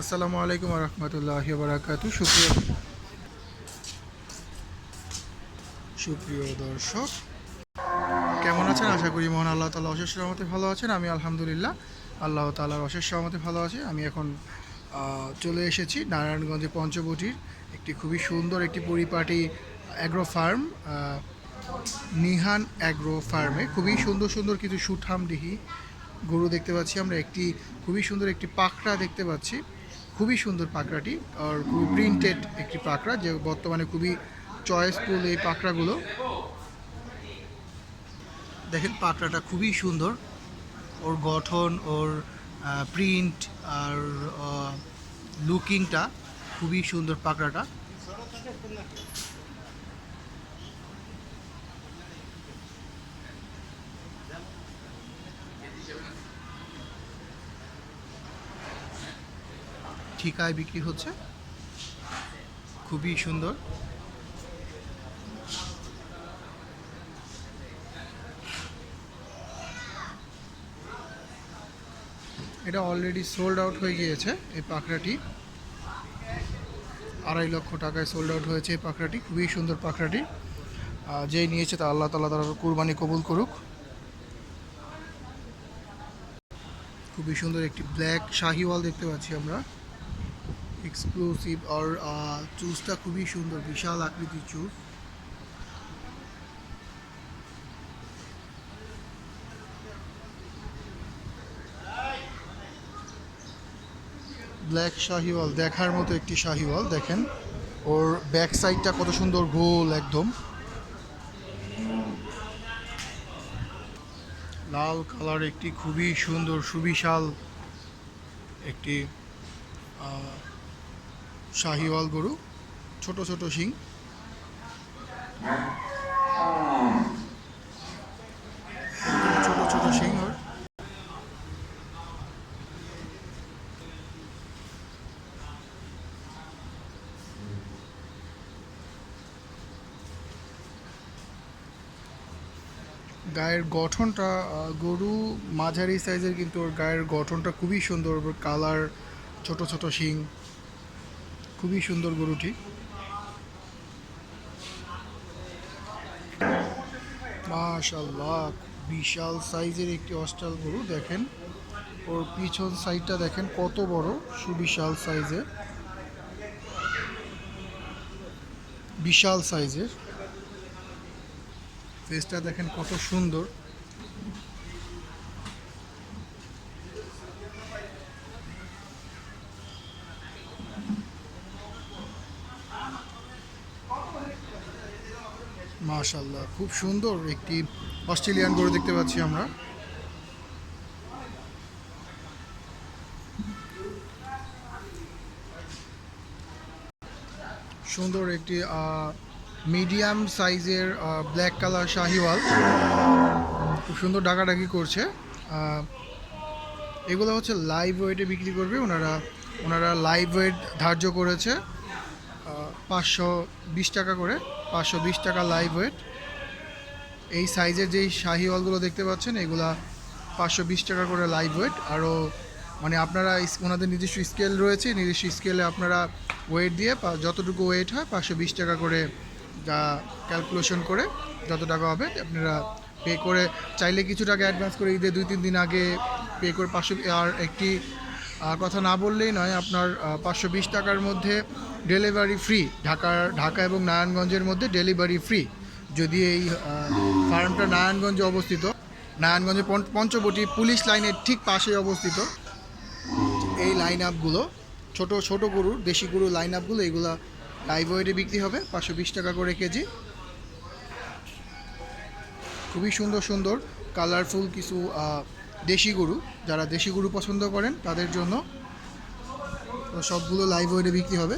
আসসালামু আলাইকুম রহমতুল্লাহি বারাকাতু। সুপ্রিয় দর্শক, কেমন আছেন? আশা করি মহান আল্লাহ তাআলা অশেষ রহমতে ভালো আছেন। আমি আলহামদুলিল্লাহ আল্লাহ তাআলার অশেষ রহমতে ভালো আছি। আমি এখন চলে এসেছি নারায়ণগঞ্জে পঞ্চবটির একটি খুবই সুন্দর একটি পরিপাটি অ্যাগ্রো ফার্ম, নিহান অ্যাগ্রো ফার্মে খুবই সুন্দর সুন্দর কিছু সুঠামদিহি গরু দেখতে পাচ্ছি আমরা। একটি খুবই সুন্দর একটি পাকড়া দেখতে পাচ্ছি, খুবই সুন্দর পাকড়াটি, আর খুবই প্রিন্টেড একটি পাকড়া, যে বর্তমানে খুবই চয়েসফুল এই পাকড়াগুলো। দেখেন পাকড়াটা খুবই সুন্দর, ওর গঠন, ওর প্রিন্ট আর লুকিংটা খুবই সুন্দর পাকড়াটা। ঠিকায় বিক্রি হচ্ছে, খুবই সুন্দর। এটা অলরেডি সোল্ড আউট হয়ে গিয়েছে এই পাকড়াটি, 2.5 লক্ষ টাকায় সোল্ড আউট হয়েছে এই পাকড়াটি। খুবই সুন্দর পাকড়াটি, যেই নিয়েছে তা আল্লাহ তাআলা তার কুরবানি কবুল করুক। খুবই সুন্দর একটি ব্ল্যাক শাহিওয়াল দেখতে পাচ্ছি আমরা, এক্সক্লুসিভ। আর চুজটা খুবই সুন্দর, বিশাল আকৃতির চুজ। ব্ল্যাক শাহিওয়াল, দেখার মতো একটি শাহিওয়াল। দেখেন ওর ব্যাক সাইডটা কত সুন্দর, গোল একদম লাল কালার, একটি খুবই সুন্দর সুবিশাল একটি শাহিওয়াল গরু, ছোট ছোট শিং। ছোট ছোট শিং ওর। গায়ের গঠনটা, গরু মাঝারি সাইজের, কিন্তু ওর গায়ের গঠনটা খুবই সুন্দর, ওর কালার, ছোট ছোট শিং, খুবই সুন্দর গরুটি। মাশাআল্লাহ, বিশাল সাইজের একটি অস্ট্রাল গরু। দেখেন ওর পিছন সাইডটা দেখেন কত বড়, সুবিশাল সাইজের, বিশাল সাইজের। ফেসটা দেখেন কত সুন্দর। মাশাআল্লাহ, খুব সুন্দর একটি অস্ট্রেলিয়ান গরু দেখতে পাচ্ছি আমরা। সুন্দর একটি মিডিয়াম সাইজের ব্ল্যাক কালার শাহিওয়াল, খুব সুন্দর ডাকাডাকি করছে। এগুলো হচ্ছে লাইভ ওয়েটে বিক্রি করবে ওনারা। ওনারা লাইভ ওয়েট ধার্য করেছে 520 টাকা করে, 520 টাকা লাইভ ওয়েট। এই সাইজের যেই শাহিওয়ালগুলো দেখতে পাচ্ছেন এগুলা 520 টাকা করে লাইভ ওয়েট। আরও মানে আপনারা ওনাদের নিজস্ব স্কেল রয়েছে, নিজস্ব স্কেলে আপনারা ওয়েট দিয়ে যতটুকু ওয়েট হয় 520 টাকা করে যা ক্যালকুলেশন করে যত টাকা হবে আপনারা পে করে, চাইলে কিছু টাকা অ্যাডভান্স করে ঈদের 2-3 দিন আগে পে করে 500। আর একটি কথা না বললেই নয়, আপনার 520 টাকার মধ্যে ডেলিভারি ফ্রি, ঢাকা এবং নারায়ণগঞ্জের মধ্যে ডেলিভারি ফ্রি। যদি এই ফার্মটা নারায়ণগঞ্জে অবস্থিত, নারায়ণগঞ্জের পঞ্চবটি পুলিশ লাইনের ঠিক পাশে অবস্থিত। এই লাইন আপগুলো ছোট ছোট গরুর, দেশি গরুর লাইন আপগুলো, এগুলা লাইভ ওয়েটে বিক্রি হবে 520 টাকা করে কেজি। খুবই সুন্দর সুন্দর কালারফুল কিছু দেশি গরু, যারা দেশি গরু পছন্দ করেন তাদের জন্য সবগুলো লাইভ ওয়েটে বিক্রি হবে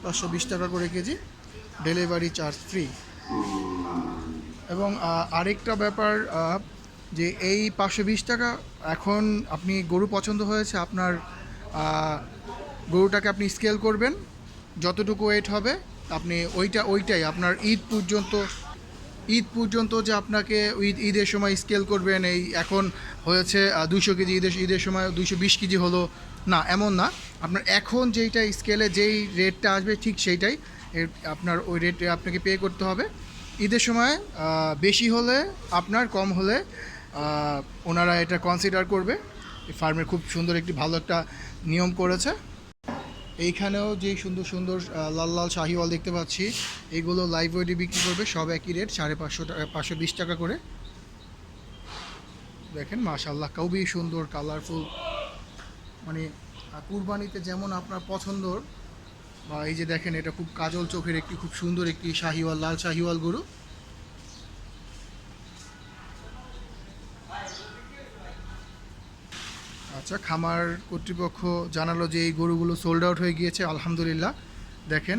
520 টাকা করে কেজি, ডেলিভারি চার্জ ফ্রি। এবং আরেকটা ব্যাপার, যে এই 520 টাকা, এখন আপনি গরু পছন্দ হয়েছে আপনার, গরুটাকে আপনি স্কেল করবেন, যতটুকু ওয়েট হবে আপনি ওইটাই আপনার ঈদ পর্যন্ত ঈদ পর্যন্ত যে আপনাকে ঈদের সময় স্কেল করবেন, এই এখন হয়েছে 200 কেজি, ঈদের সময় 220 কেজি হলো, না এমন না। আপনার এখন যেইটা স্কেলে যেই রেটটা আসবে ঠিক সেইটাই আপনার ওই রেটে আপনাকে পে করতে হবে। ঈদের সময় বেশি হলে আপনার, কম হলে ওনারা এটা কনসিডার করবে। এই ফার্মের খুব সুন্দর একটি ভালো একটা নিয়ম করেছে। এইখানেও যেই সুন্দর সুন্দর লাল লাল শাহিওয়াল দেখতে পাচ্ছি, এগুলো লাইভ ওয়েটে বিক্রি করবে, সব একই রেট, 550 টাকা, 520 টাকা করে। দেখেন মাশাআল্লাহ, খুবই সুন্দর কালারফুল, মানে কুরবানিতে যেমন আপনার পছন্দর, বা এই যে দেখেন এটা খুব কাজল চোখের একটি খুব সুন্দর একটি শাহিওয়াল, লাল শাহিওয়াল গরু। আচ্ছা, খামার কর্তৃপক্ষ জানালো যে এই গরুগুলো সোল্ড আউট হয়ে গিয়েছে। আলহামদুলিল্লাহ, দেখেন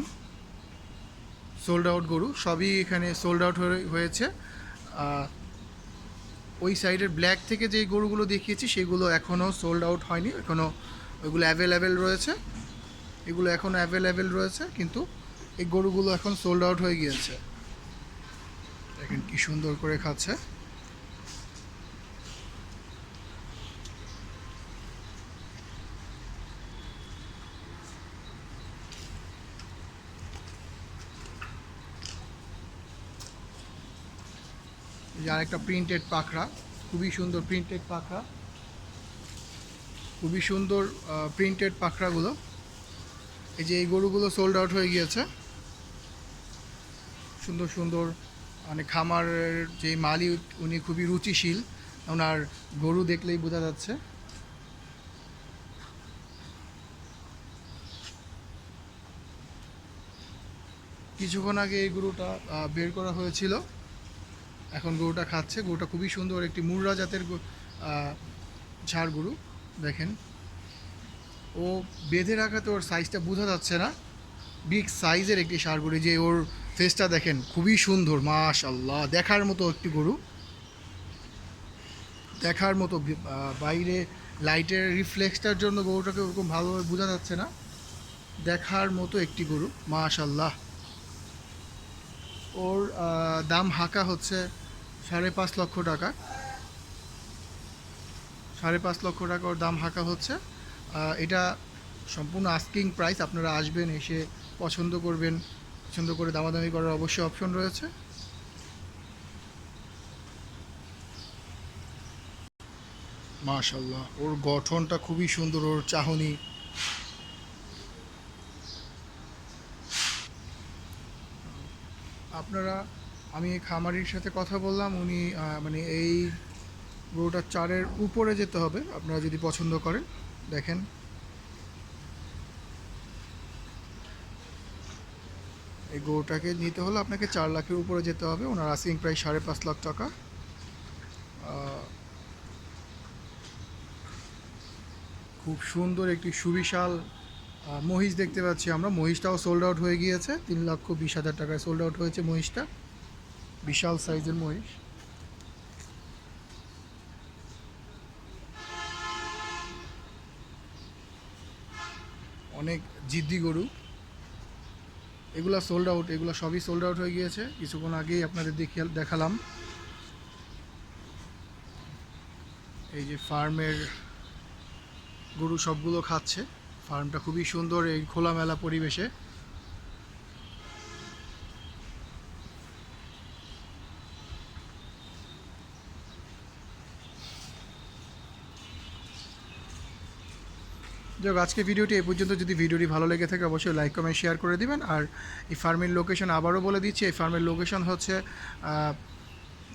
সোল্ড আউট গরু সবই এখানে সোল্ড আউট হয়েছে। ওই সাইডের ব্ল্যাক থেকে যেই গরুগুলো দেখিয়েছি সেগুলো এখনও সোল্ড আউট হয়নি, এখনও ওইগুলো অ্যাভেলেবেল রয়েছে, এগুলো এখনও অ্যাভেলেবেল রয়েছে, কিন্তু এই গরুগুলো এখন সোল্ড আউট হয়ে গিয়েছে। দেখেন কি সুন্দর করে খাচ্ছে। আর একটা প্রিন্টেড পাখরা, খুবই সুন্দর প্রিন্টেড পাখরা, খুবই সুন্দর প্রিন্টেড পাখরাগুলো। এই যে এই গরুগুলো সোল্ড আউট হয়ে গিয়েছে, সুন্দর সুন্দর, মানে খামারের যে মালিক উনি খুবই রুচিশীল, ওনার গরু দেখলেই বোঝা যাচ্ছে। কিছুক্ষণ আগে এই গরুটা বের করা হয়েছিল, এখন গরুটা খাচ্ছে। গরুটা খুবই সুন্দর একটি মুর্রা জাতের ঝাড় গরু। দেখেন ও বেঁধে রাখাতে ওর সাইজটা বোঝা যাচ্ছে না, বিগ সাইজের একটি ষাঁড় গরু। যে ওর ফেসটা দেখেন খুবই সুন্দর, মাশাআল্লাহ, দেখার মতো একটি গরু, দেখার মতো। বাইরে লাইটের রিফ্লেক্সটার জন্য গরুটাকে ওরকম ভালোভাবে বোঝা যাচ্ছে না, দেখার মতো একটি গরু, মাশাআল্লাহ। ওর দাম হাঁকা হচ্ছে 5.5 লক্ষ টাকা, 5.5 লক্ষ টাকা ওর দাম হাঁকা হচ্ছে। এটা সম্পূর্ণ আস্কিং প্রাইস, আপনারা আসবেন, এসে পছন্দ করবেন, পছন্দ করে দামাদামি করার অবশ্যই অপশন রয়েছে। মাশাআল্লাহ, ওর গঠনটা খুবই সুন্দর, ওর চাহনি। আপনারা, আমি খামারির সাথে কথা বললাম, উনি মানে এই গরুটার চারের উপরে যেতে হবে আপনারা যদি পছন্দ করেন। দেখেন এই গরুটাকে নিতে হলে আপনাকে 4 লাখের উপরে যেতে হবে। ওনার আস্কিং প্রাইস 5.5 লাখ টাকা। খুব সুন্দর একটি সুবিশাল মহিষ দেখতে পাচ্ছি আমরা। মহিষটাও সোল্ড আউট হয়ে গিয়েছে, 3,20,000 টাকায় সোল্ড আউট হয়েছে মহিষটা, বিশাল সাইজের মহিষ। অনেক জিদ্দি গরু, এগুলা সোল্ড আউট, এগুলো সবই সোল্ড আউট হয়ে গিয়েছে, কিছুক্ষণ আগেই আপনাদের দেখালাম। এই যে ফার্মের গরু সবগুলো খাচ্ছে, ফার্মটা খুবই সুন্দর এই খোলামেলা পরিবেশে। যাক, আজকে ভিডিওটি এই পর্যন্ত। যদি ভিডিওটি ভালো লেগে থাকে অবশ্যই লাইক কমেন্ট শেয়ার করে দিবেন। আর এই ফার্মের লোকেশন আবারও বলে দিচ্ছি, এই ফার্মের লোকেশন হচ্ছে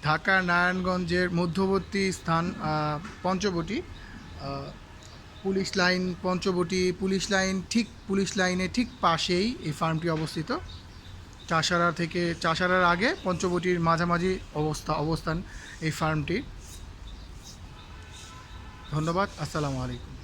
ঢাকা নারায়ণগঞ্জের মধ্যবর্তী স্থান Panchabati, police line, Panchabati police line, ঠিক পুলিশ লাইনের ঠিক পাশেই এই ফার্মটি অবস্থিত। চাষারার আগে পঞ্চবটির মাঝামাঝি অবস্থান এই ফার্মটি। ধন্যবাদ, আসসালামু আলাইকুম।